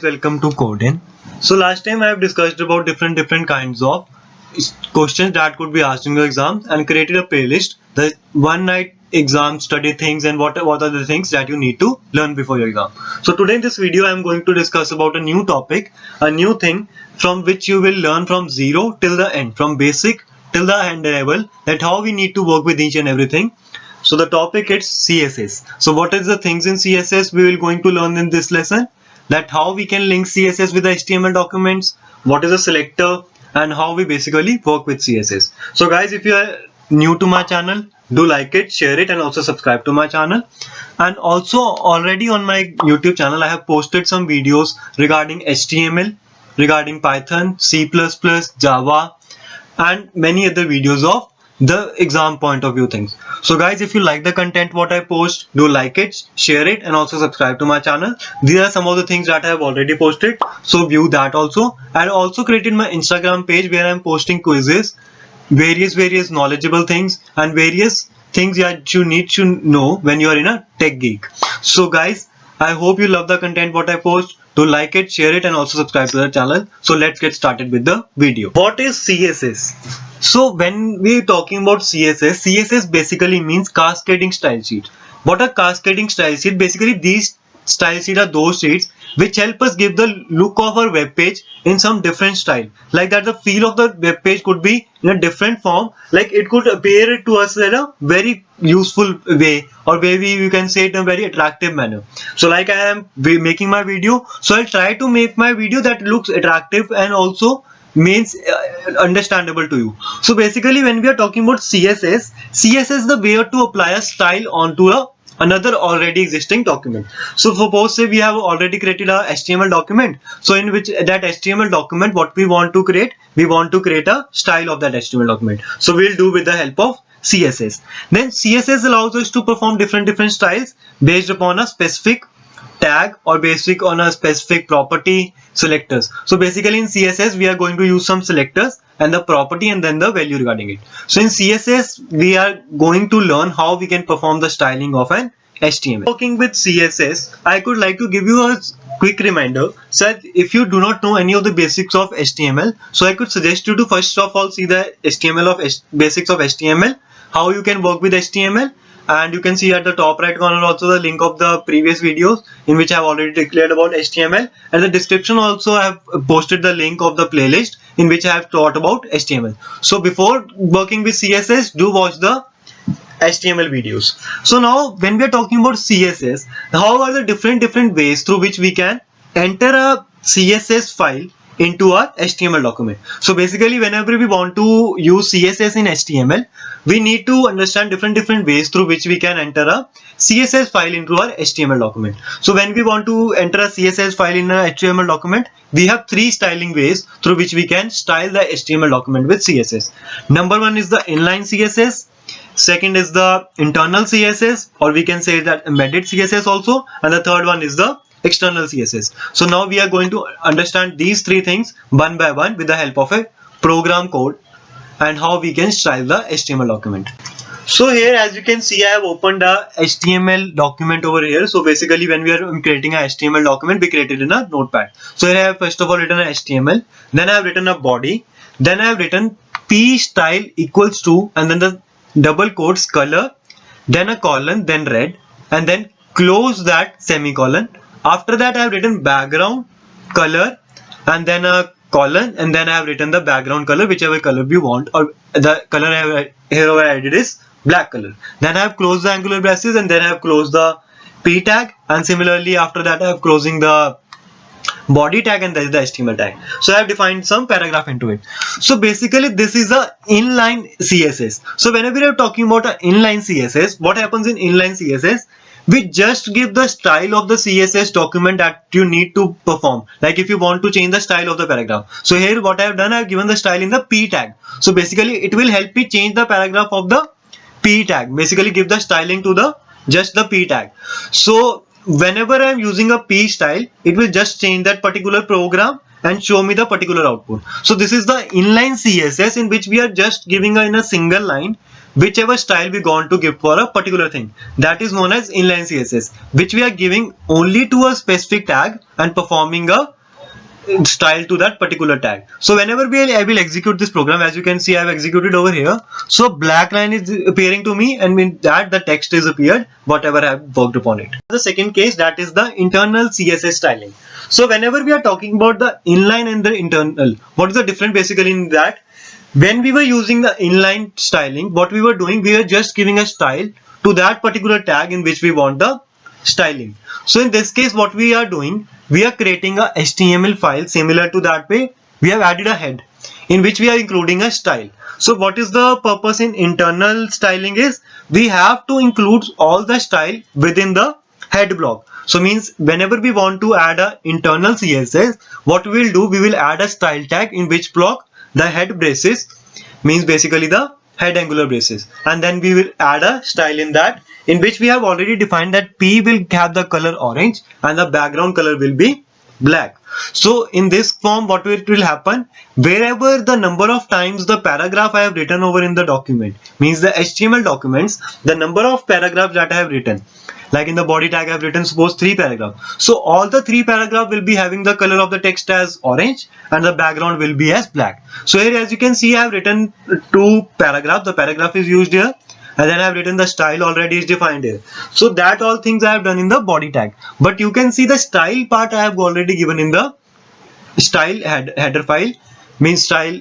Welcome to Codin. So last time I have discussed about different kinds of questions that could be asked in your exams and created a playlist, the one night exam study things and what are the things that you need to learn before your exam. So today in this video I am going to discuss about a new topic, a new thing from which you will learn from zero till the end, from basic till the end level, that how we need to work with each and everything. So the topic is CSS. So what is the things in CSS we will going to learn in this lesson? That how we can link CSS with the HTML documents, what is a selector, and how we basically work with CSS. So guys, if you are new to my channel, do like it, share it, and also subscribe to my channel. And also already on my YouTube channel I have posted some videos regarding HTML, regarding Python, C++, Java, and many other videos of the exam point of view things. So guys, if you like the content what I post, do like it, share it, and also subscribe to my channel. These are some of the things that I have already posted, so view that also. I also created my Instagram page where I am posting quizzes, various knowledgeable things, and various things that you need to know when you are in a tech geek. So guys, I hope you love the content what I post. Do like it, share it, and also subscribe to the channel. So let's get started with the video. What is CSS? So when we're talking about CSS basically means cascading style sheet. What are cascading style sheet? Basically these style sheet are those sheets which help us give the look of our web page in some different style. Like that the feel of the web page could be in a different form, like it could appear to us in a very useful way, or maybe you can say it in a very attractive manner. So like I am making my video, so I'll try to make my video that looks attractive and also means understandable to you. So basically when we are talking about CSS is the way to apply a style onto another already existing document. So suppose say we have already created a HTML document, so in which that HTML document what we want to create a style of that HTML document. So we'll do with the help of CSS. Then CSS allows us to perform different styles based upon a specific tag or basic on a specific property selectors. So basically in CSS we are going to use some selectors and the property and then the value regarding it. So in CSS we are going to learn how we can perform the styling of an HTML. Working with CSS, I could like to give you a quick reminder. So if you do not know any of the basics of HTML, so I could suggest you to first of all see the basics of HTML, how you can work with HTML. And you can see at the top right corner also the link of the previous videos in which I have already declared about HTML, and the description also I have posted the link of the playlist in which I have taught about HTML. So before working with CSS, do watch the HTML videos. So now when we are talking about CSS, how are the different ways through which we can enter a CSS file into our HTML document. So basically whenever we want to use CSS in HTML, we need to understand different ways through which we can enter a CSS file into our HTML document. So when we want to enter a CSS file in a HTML document, we have three styling ways through which we can style the HTML document with CSS. Number one is the inline CSS. Second is the internal CSS, or we can say that embedded CSS also, and the third one is the external CSS. So now we are going to understand these three things one by one with the help of a program code and how we can style the HTML document. So here as you can see I have opened a HTML document over here. So basically when we are creating a HTML document, we create it in a notepad. So here I have first of all written a HTML, then I have written a body, then I have written p style equals to, and then the double quotes color, then a colon, then red, and then close that semicolon. After that I have written background color and then a colon, and then I have written the background color whichever color we want, or the color I have here I added is black color. Then I have closed the angular braces, and then I have closed the p tag, and similarly after that I have closing the body tag, and that is the HTML tag. So I have defined some paragraph into it. So basically this is a inline CSS. So whenever you are talking about an inline CSS, what happens in inline CSS? We just give the style of the CSS document that you need to perform. Like if you want to change the style of the paragraph. So here what I have done, I have given the style in the p tag. So basically it will help me change the paragraph of the p tag. Basically give the styling to just the p tag. So whenever I am using a p style, it will just change that particular program and show me the particular output. So this is the inline CSS in which we are just giving in a single line whichever style we want to give for a particular thing. That is known as inline CSS, which we are giving only to a specific tag and performing a style to that particular tag. So whenever I will execute this program, as you can see I have executed over here, so black line is appearing to me, and in that the text is appeared whatever I have worked upon it. The second case, that is the internal CSS styling. So whenever we are talking about the inline and the internal, what is the difference basically in that? When we were using the inline styling, what we were doing, we were just giving a style to that particular tag in which we want the styling. So in this case what we are doing, we are creating a HTML file similar to that way. We have added a head in which we are including a style. So what is the purpose in internal styling is, we have to include all the style within the head block. So means whenever we want to add a internal CSS, what we will do, we will add a style tag in which block the head braces, means basically the head angular braces, and then we will add a style in that, in which we have already defined that P will have the color orange and the background color will be black. So in this form what will happen, wherever the number of times the paragraph I have written over in the document, means the HTML documents, the number of paragraphs that I have written, like in the body tag I have written suppose 3 paragraphs, so all the 3 paragraphs will be having the color of the text as orange and the background will be as black. So here as you can see I have written 2 paragraphs, the paragraph is used here, and then I have written the style already is defined here. So that all things I have done in the body tag, but you can see the style part I have already given in the style header file, means style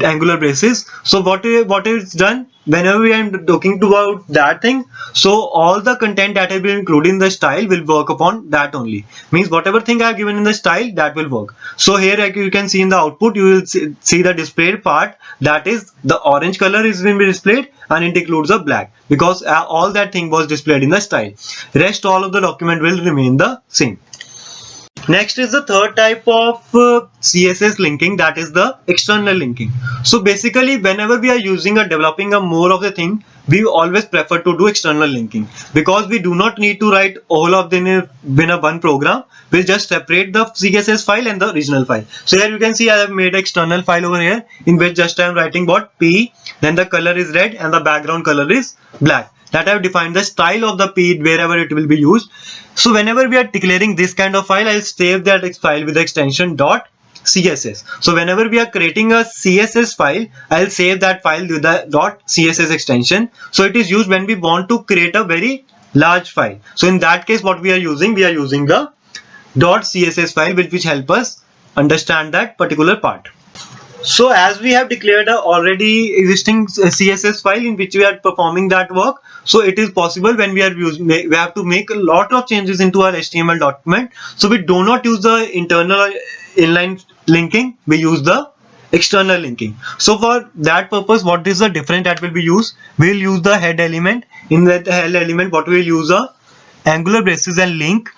angular braces. So what is done, whenever we are talking about that thing, so all the content that has been included in the style will work upon that only, means whatever thing I have given in the style, that will work. So here like you can see in the output, you will see the displayed part, that is the orange color is going to be displayed and it includes a black, because all that thing was displayed in the style. Rest all of the document will remain the same. Next is the third type of CSS linking, that is the external linking. So basically whenever we are using or developing a more of the thing, we always prefer to do external linking, because we do not need to write all of them in a one program. We'll just separate the CSS file and the original file. So here you can see I have made an external file over here in which just I am writing what P, then the color is red and the background color is black. That I have defined the style of the P wherever it will be used. So whenever we are declaring this kind of file, I'll save that file with the extension .css. So whenever we are creating a CSS file, I'll save that file with the .css extension. So it is used when we want to create a very large file. So in that case what we are using the .css file, which help us understand that particular part. So as we have declared a already existing CSS file in which we are performing that work, so it is possible when we are using, we have to make a lot of changes into our HTML document. So we do not use the internal inline linking, we use the external linking. So for that purpose, what is the difference that will be used? We will use the head element. In that head element, what we will use a angular braces and link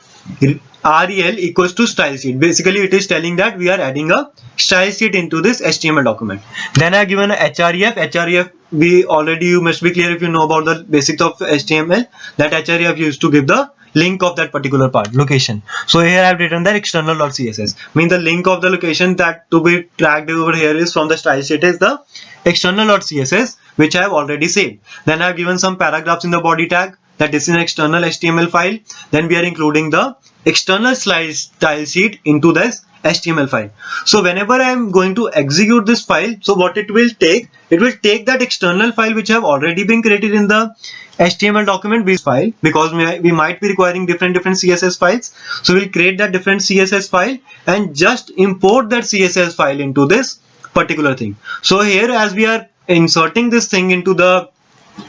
rel equals to style sheet. Basically it is telling that we are adding a style sheet into this HTML document. Then I have given a href. We already, you must be clear if you know about the basics of HTML, that href used to give the link of that particular part, location. So here I have written that external.css, means the link of the location that to be tracked over here is from the style sheet is the external.css, which I have already saved. Then I have given some paragraphs in the body tag, that this is an external HTML file. Then we are including the external style sheet into this HTML file. So whenever I am going to execute this file, so what it will take that external file which have already been created in the HTML document with file, because we might be requiring different CSS files. So we'll create that different CSS file and just import that CSS file into this particular thing. So here as we are inserting this thing into the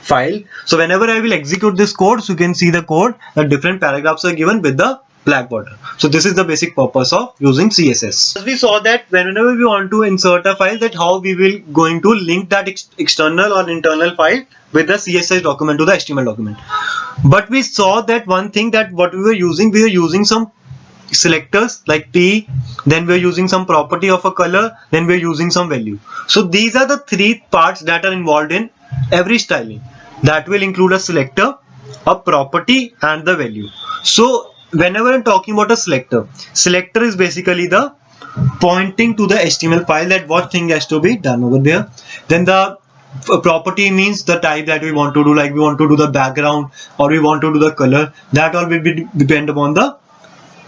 file, so whenever I will execute this code, so you can see the code, the different paragraphs are given with the black border. So this is the basic purpose of using CSS. As we saw that whenever we want to insert a file, that how we will going to link that external or internal file with the CSS document to the HTML document. But we saw that one thing, that what we were using some selectors like P, then we're using some property of a color, then we're using some value. So these are the 3 parts that are involved in every styling. That will include a selector, a property and the value. So whenever I'm talking about a selector is basically the pointing to the HTML file that what thing has to be done over there. Then the property means the type that we want to do, like we want to do the background or we want to do the color. That all will be depend upon the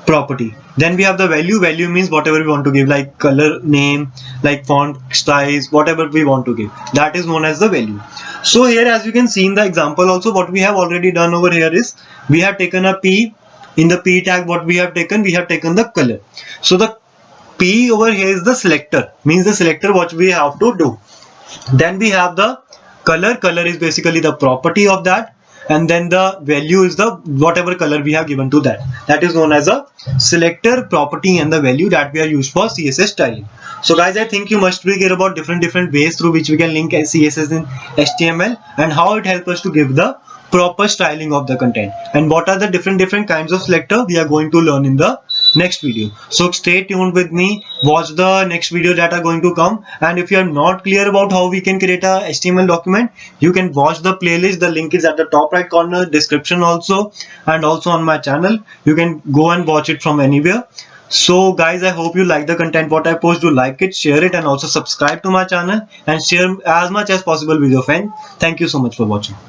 property. Then we have the value. Value means whatever we want to give, like color, name, like font size, whatever we want to give, that is known as the value. So here, as you can see in the example also, what we have already done over here is we have taken a p. In the p tag, what we have taken the color. So the p over here is the selector, means the selector what we have to do. Then we have the color. Color is basically the property of that, and then the value is the whatever color we have given to that. That is known as a selector, property, and the value that we are used for CSS styling. So guys, I think you must be clear about different ways through which we can link CSS in HTML and how it helps us to give the proper styling of the content, and what are the different kinds of selector we are going to learn in the next video. So stay tuned with me, watch the next video that are going to come, and if you are not clear about how we can create a HTML document, you can watch the playlist. The link is at the top right corner, description also, and also on my channel. You can go and watch it from anywhere. So guys, I hope you like the content what I post. Do like it, share it, and also subscribe to my channel and share as much as possible with your friends. Thank you so much for watching.